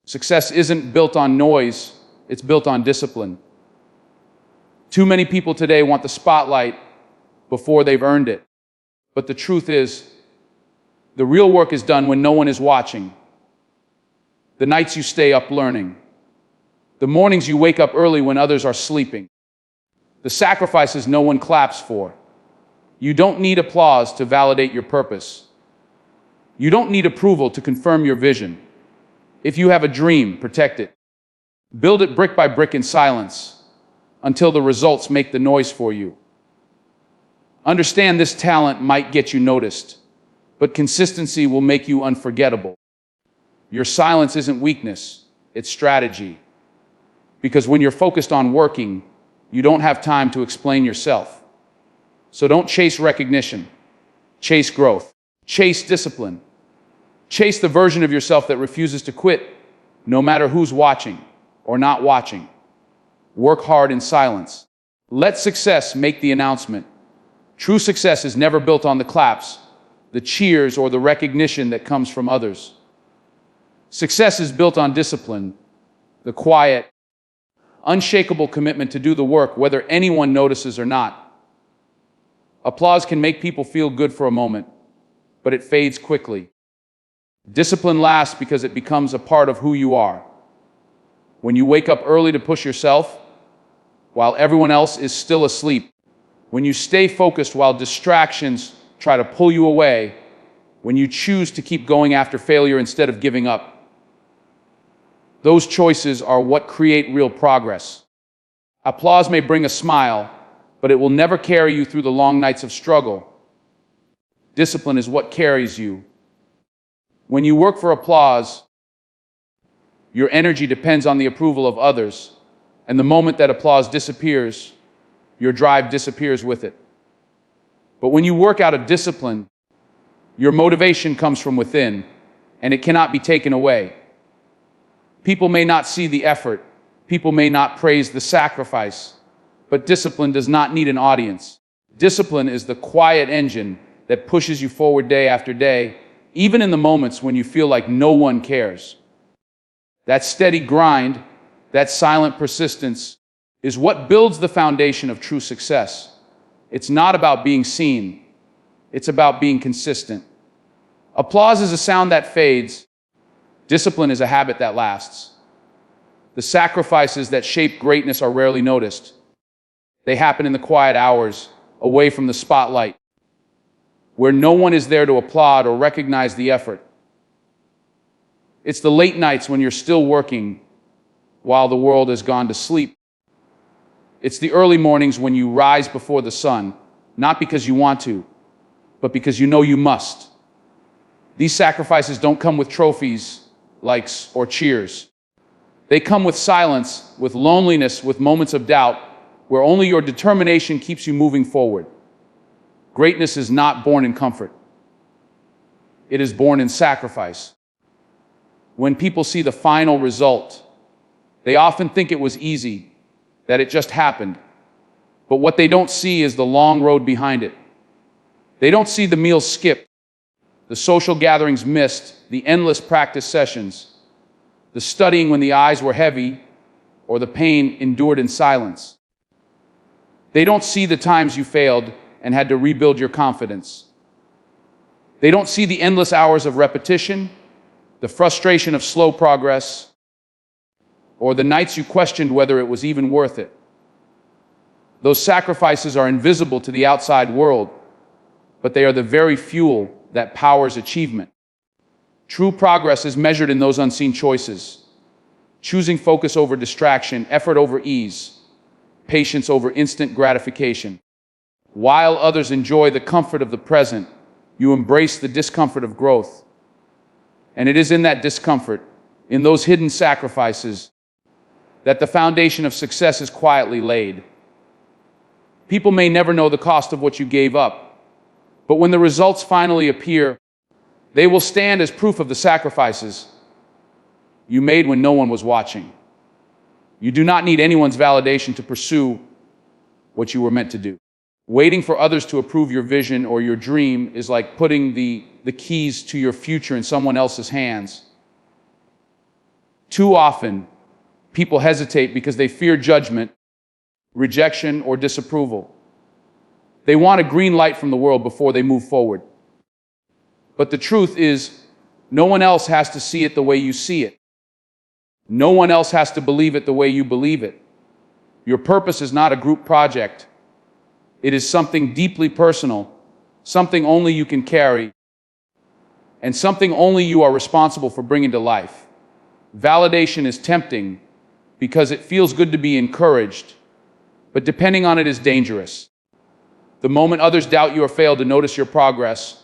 Success isn't built on noise, it's built on discipline. Too many people today want the spotlight before they've earned it. But the truth is, the real work is done when no one is watching. The nights you stay up learning. The mornings you wake up early when others are sleeping. The sacrifices no one claps for. You don't need applause to validate your purpose. You don't need approval to confirm your vision. If you have a dream, protect it. Build it brick by brick in silence until the results make the noise for you. Understand this talent might get you noticed, but consistency will make you unforgettable. Your silence isn't weakness, it's strategy. Because when you're focused on working, you don't have time to explain yourself. So don't chase recognition, chase growth, chase discipline. Chase the version of yourself that refuses to quit, no matter who's watching or not watching. Work hard in silence. Let success make the announcement. True success is never built on the claps, the cheers, or the recognition that comes from others. Success is built on discipline, the quiet, unshakable commitment to do the work whether anyone notices or not. Applause can make people feel good for a moment, but it fades quickly. Discipline lasts because it becomes a part of who you are. When you wake up early to push yourself, while everyone else is still asleep. When you stay focused while distractions try to pull you away. When you choose to keep going after failure instead of giving up. Those choices are what create real progress. Applause may bring a smile, but it will never carry you through the long nights of struggle. Discipline is what carries you. When you work for applause, your energy depends on the approval of others, and the moment that applause disappears, your drive disappears with it. But when you work out of discipline, your motivation comes from within, and it cannot be taken away. People may not see the effort, people may not praise the sacrifice, but discipline does not need an audience. Discipline is the quiet engine that pushes you forward day after day, even in the moments when you feel like no one cares. That steady grind, that silent persistence, is what builds the foundation of true success. It's not about being seen, it's about being consistent. Applause is a sound that fades. Discipline is a habit that lasts. The sacrifices that shape greatness are rarely noticed. They happen in the quiet hours, away from the spotlight, where no one is there to applaud or recognize the effort. It's the late nights when you're still working while the world has gone to sleep. It's the early mornings when you rise before the sun, not because you want to, but because you know you must. These sacrifices don't come with trophies, likes, or cheers. They come with silence, with loneliness, with moments of doubt, where only your determination keeps you moving forward. Greatness is not born in comfort. It is born in sacrifice. When people see the final result, they often think it was easy, that it just happened. But what they don't see is the long road behind it. They don't see the meals skipped, the social gatherings missed, the endless practice sessions, the studying when the eyes were heavy, or the pain endured in silence. They don't see the times you failed and had to rebuild your confidence. They don't see the endless hours of repetition, the frustration of slow progress, or the nights you questioned whether it was even worth it. Those sacrifices are invisible to the outside world, but they are the very fuel that powers achievement. True progress is measured in those unseen choices, choosing focus over distraction, effort over ease, patience over instant gratification. While others enjoy the comfort of the present, you embrace the discomfort of growth. And it is in that discomfort, in those hidden sacrifices, that the foundation of success is quietly laid. People may never know the cost of what you gave up, but when the results finally appear, they will stand as proof of the sacrifices you made when no one was watching. You do not need anyone's validation to pursue what you were meant to do. Waiting for others to approve your vision or your dream is like putting the keys to your future in someone else's hands. Too often, people hesitate because they fear judgment, rejection, or disapproval. They want a green light from the world before they move forward. But the truth is, no one else has to see it the way you see it. No one else has to believe it the way you believe it. Your purpose is not a group project. It is something deeply personal, something only you can carry, and something only you are responsible for bringing to life. Validation is tempting because it feels good to be encouraged, but depending on it is dangerous. The moment others doubt you or fail to notice your progress,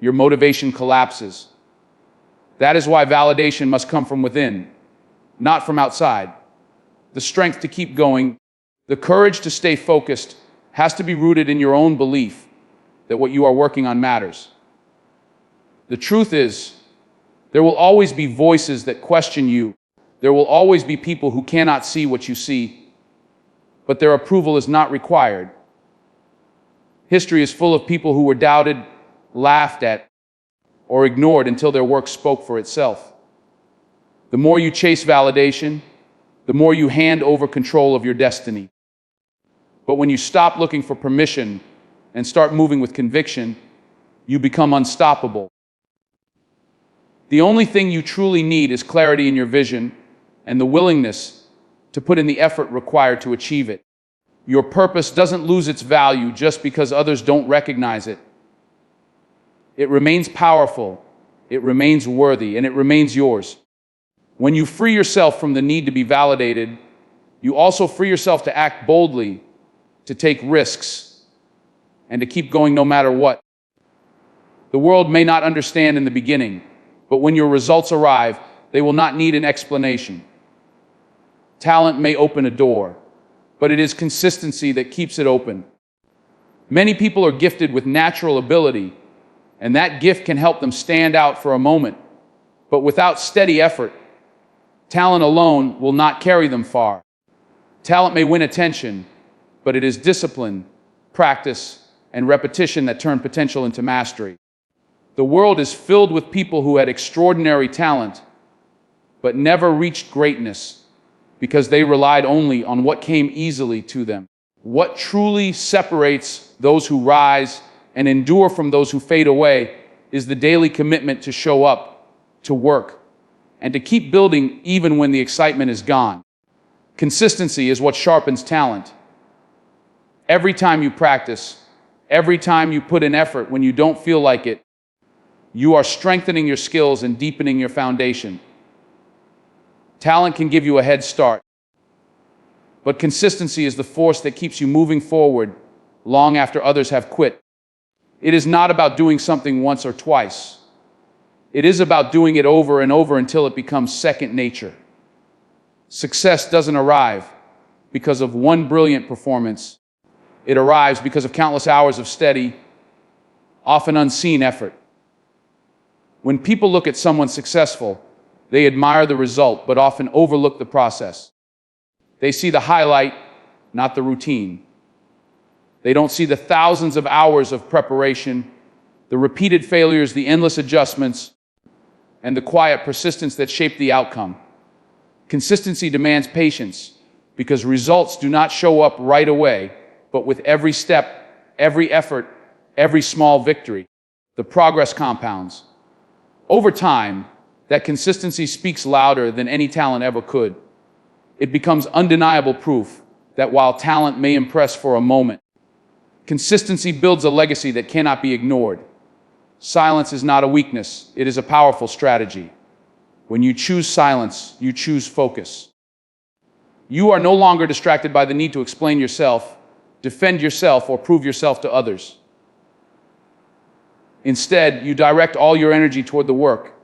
your motivation collapses. That is why validation must come from within, not from outside. The strength to keep going, the courage to stay focused, has to be rooted in your own belief that what you are working on matters. The truth is, there will always be voices that question you. There will always be people who cannot see what you see, but their approval is not required. History is full of people who were doubted, laughed at, or ignored until their work spoke for itself. The more you chase validation, the more you hand over control of your destiny. But when you stop looking for permission and start moving with conviction, you become unstoppable. The only thing you truly need is clarity in your vision and the willingness to put in the effort required to achieve it. Your purpose doesn't lose its value just because others don't recognize it. It remains powerful, it remains worthy, and it remains yours. When you free yourself from the need to be validated, you also free yourself to act boldly, to take risks, and to keep going no matter what. The world may not understand in the beginning, but when your results arrive, they will not need an explanation. Talent may open a door, but it is consistency that keeps it open. Many people are gifted with natural ability, and that gift can help them stand out for a moment. But without steady effort, talent alone will not carry them far. Talent may win attention, but it is discipline, practice, and repetition that turn potential into mastery. The world is filled with people who had extraordinary talent, but never reached greatness because they relied only on what came easily to them. What truly separates those who rise and endure from those who fade away is the daily commitment to show up, to work, and to keep building even when the excitement is gone. Consistency is what sharpens talent. Every time you practice, every time you put in effort when you don't feel like it, you are strengthening your skills and deepening your foundation. Talent can give you a head start, but consistency is the force that keeps you moving forward long after others have quit. It is not about doing something once or twice. It is about doing it over and over until it becomes second nature. Success doesn't arrive because of one brilliant performance. It arrives because of countless hours of steady, often unseen effort. When people look at someone successful, they admire the result, but often overlook the process. They see the highlight, not the routine. They don't see the thousands of hours of preparation, the repeated failures, the endless adjustments, and the quiet persistence that shape the outcome. Consistency demands patience because results do not show up right away, but with every step, every effort, every small victory, the progress compounds. Over time, that consistency speaks louder than any talent ever could. It becomes undeniable proof that while talent may impress for a moment, consistency builds a legacy that cannot be ignored. Silence is not a weakness, it is a powerful strategy. When you choose silence, you choose focus. You are no longer distracted by the need to explain yourself, defend yourself, or prove yourself to others. Instead, you direct all your energy toward the work,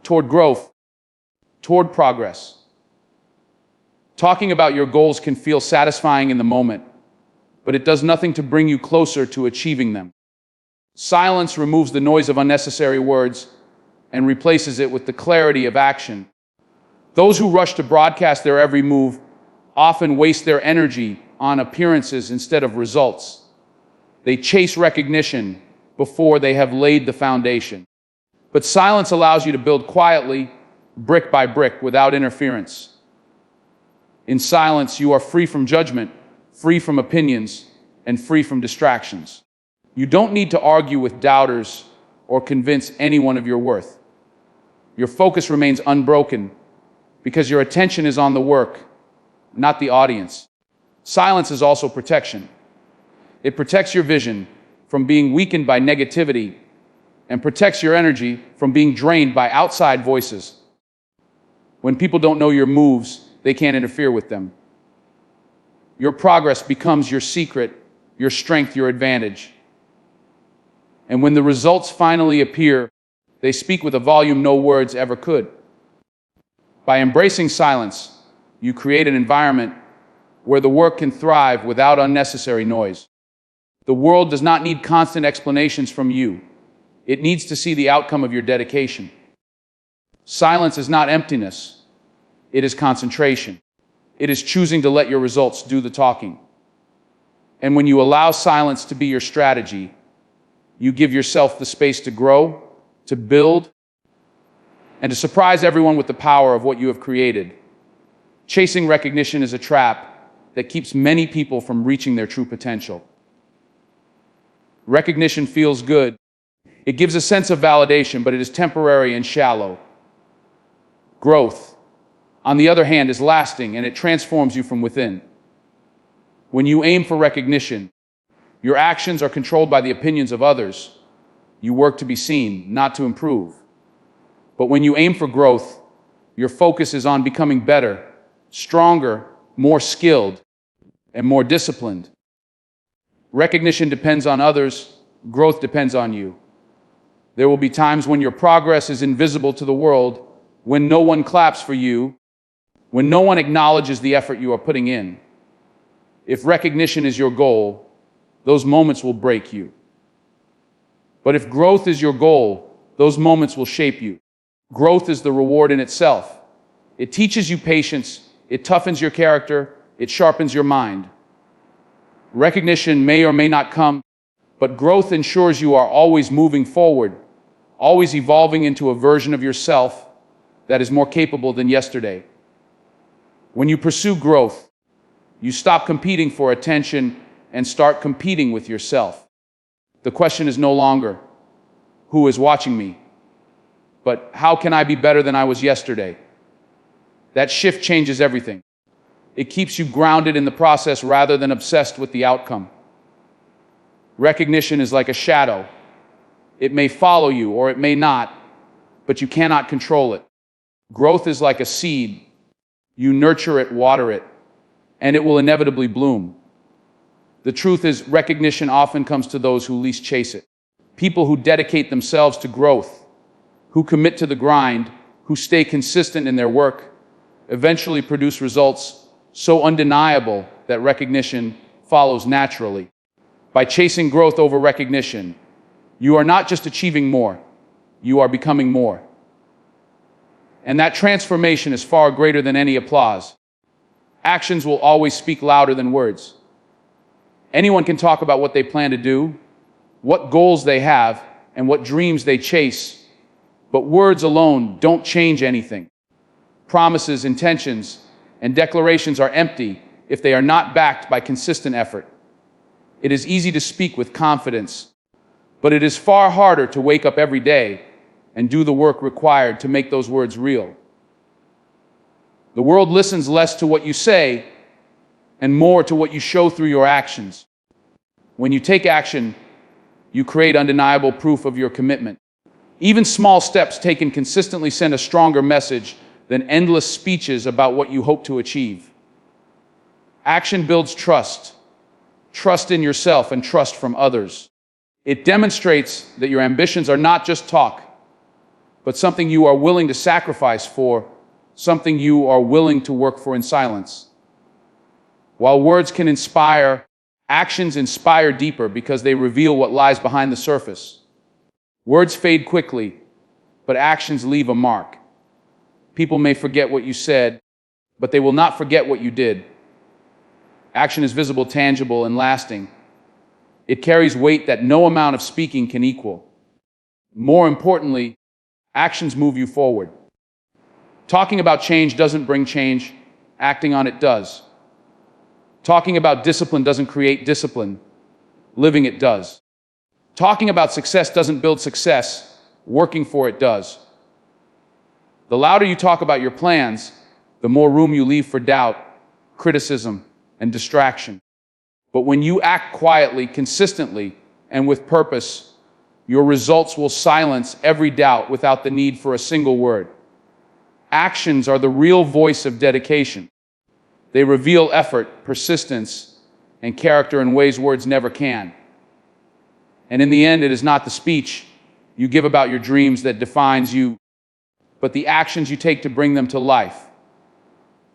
toward growth, toward progress. Talking about your goals can feel satisfying in the moment, but it does nothing to bring you closer to achieving them. Silence removes the noise of unnecessary words and replaces it with the clarity of action. Those who rush to broadcast their every move often waste their energy on appearances instead of results. They chase recognition before they have laid the foundation. But silence allows you to build quietly, brick by brick, without interference. In silence, you are free from judgment, free from opinions, and free from distractions. You don't need to argue with doubters or convince anyone of your worth. Your focus remains unbroken because your attention is on the work, not the audience. Silence is also protection. It protects your vision from being weakened by negativity and protects your energy from being drained by outside voices. When people don't know your moves, they can't interfere with them. Your progress becomes your secret, your strength, your advantage. And when the results finally appear, they speak with a volume no words ever could. By embracing silence, you create an environment where the work can thrive without unnecessary noise. The world does not need constant explanations from you. It needs to see the outcome of your dedication. Silence is not emptiness. It is concentration. It is choosing to let your results do the talking. And when you allow silence to be your strategy, you give yourself the space to grow, to build, and to surprise everyone with the power of what you have created. Chasing recognition is a trap that keeps many people from reaching their true potential. Recognition feels good. It gives a sense of validation, but it is temporary and shallow. Growth, on the other hand, is lasting, and it transforms you from within. When you aim for recognition, your actions are controlled by the opinions of others. You work to be seen, not to improve. But when you aim for growth, your focus is on becoming better, stronger, more skilled, and more disciplined. Recognition depends on others. Growth depends on you. There will be times when your progress is invisible to the world, when no one claps for you, when no one acknowledges the effort you are putting in. If recognition is your goal, those moments will break you. But if growth is your goal, those moments will shape you. Growth is the reward in itself. It teaches you patience, it toughens your character, it sharpens your mind. Recognition may or may not come, but growth ensures you are always moving forward, always evolving into a version of yourself that is more capable than yesterday. When you pursue growth, you stop competing for attention and start competing with yourself. The question is no longer, who is watching me? But how can I be better than I was yesterday? That shift changes everything. It keeps you grounded in the process rather than obsessed with the outcome. Recognition is like a shadow. It may follow you or it may not, but you cannot control it. Growth is like a seed. You nurture it, water it, and it will inevitably bloom. The truth is, recognition often comes to those who least chase it. People who dedicate themselves to growth, who commit to the grind, who stay consistent in their work, eventually produce results so undeniable that recognition follows naturally. By chasing growth over recognition, you are not just achieving more, you are becoming more. And that transformation is far greater than any applause. Actions will always speak louder than words. Anyone can talk about what they plan to do, what goals they have, and what dreams they chase, but words alone don't change anything. Promises, intentions, and declarations are empty if they are not backed by consistent effort. It is easy to speak with confidence, but it is far harder to wake up every day and do the work required to make those words real. The world listens less to what you say and more to what you show through your actions. When you take action, you create undeniable proof of your commitment. Even small steps taken consistently send a stronger message than endless speeches about what you hope to achieve. Action builds trust in yourself and trust from others. It demonstrates that your ambitions are not just talk, but something you are willing to sacrifice for, something you are willing to work for in silence. While words can inspire, actions inspire deeper because they reveal what lies behind the surface. Words fade quickly, but actions leave a mark. People may forget what you said, but they will not forget what you did. Action is visible, tangible, and lasting. It carries weight that no amount of speaking can equal. More importantly, actions move you forward. Talking about change doesn't bring change, acting on it does. Talking about discipline doesn't create discipline, living it does. Talking about success doesn't build success, working for it does. The louder you talk about your plans, the more room you leave for doubt, criticism, and distraction. But when you act quietly, consistently, and with purpose, your results will silence every doubt without the need for a single word. Actions are the real voice of dedication. They reveal effort, persistence, and character in ways words never can. And in the end, it is not the speech you give about your dreams that defines you, but the actions you take to bring them to life.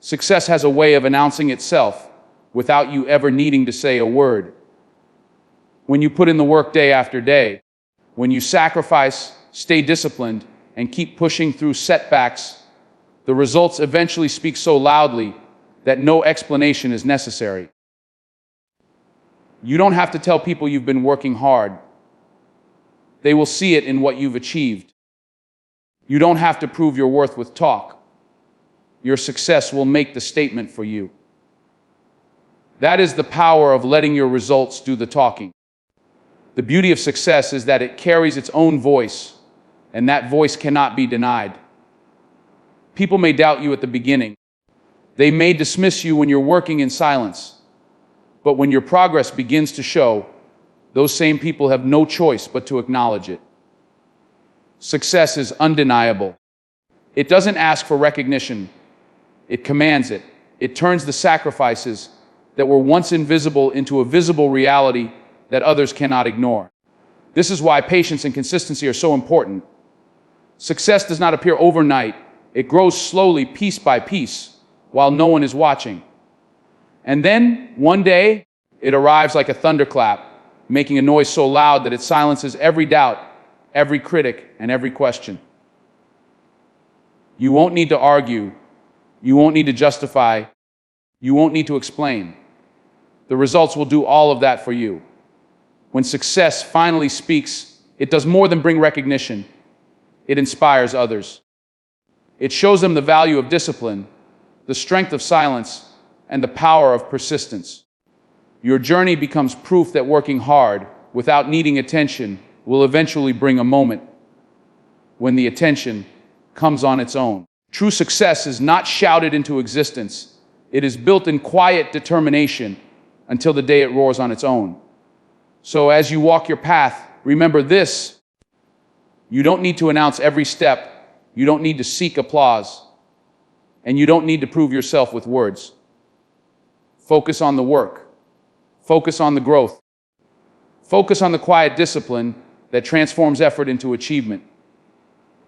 Success has a way of announcing itself without you ever needing to say a word. When you put in the work day after day, when you sacrifice, stay disciplined, and keep pushing through setbacks, the results eventually speak so loudly that no explanation is necessary. You don't have to tell people you've been working hard. They will see it in what you've achieved. You don't have to prove your worth with talk. Your success will make the statement for you. That is the power of letting your results do the talking. The beauty of success is that it carries its own voice, and that voice cannot be denied. People may doubt you at the beginning. They may dismiss you when you're working in silence. But when your progress begins to show, those same people have no choice but to acknowledge it. Success is undeniable. It doesn't ask for recognition. It commands it. It turns the sacrifices that were once invisible into a visible reality that others cannot ignore. This is why patience and consistency are so important. Success does not appear overnight. It grows slowly, piece by piece, while no one is watching. And then, one day, it arrives like a thunderclap, making a noise so loud that it silences every doubt, every critic, and every question. You won't need to argue. You won't need to justify. You won't need to explain. The results will do all of that for you. When success finally speaks, it does more than bring recognition. It inspires others. It shows them the value of discipline, the strength of silence, and the power of persistence. Your journey becomes proof that working hard, without needing attention, will eventually bring a moment when the attention comes on its own. True success is not shouted into existence. It is built in quiet determination until the day it roars on its own. So as you walk your path, remember this: you don't need to announce every step. You don't need to seek applause. And you don't need to prove yourself with words. Focus on the work. Focus on the growth. Focus on the quiet discipline that transforms effort into achievement.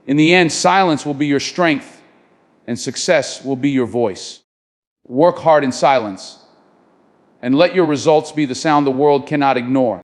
In the end, silence will be your strength, and success will be your voice. Work hard in silence, and let your results be the sound the world cannot ignore.